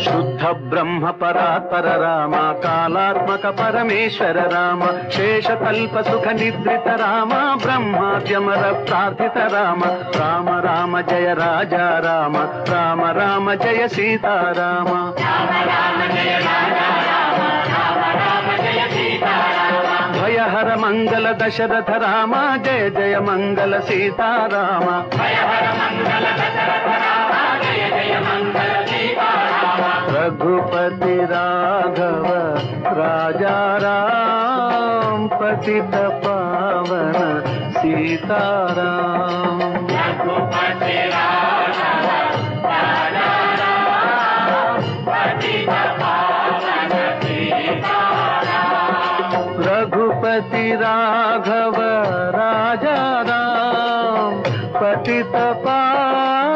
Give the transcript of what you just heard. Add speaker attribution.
Speaker 1: शुद्ध ब्रह्म परात्पर राम कालात्मक परमेश्वर राम शेषकल्प सुख निद्रित राम ब्रह्माद्यमर प्रार्थित राम राम राम जय राजा राम राम राम जय सीता राम भयहर मंगल दशरथ राम जय जय मंगल सीता राम रघुपति राघव राजा राम पतित पावन सीताराम।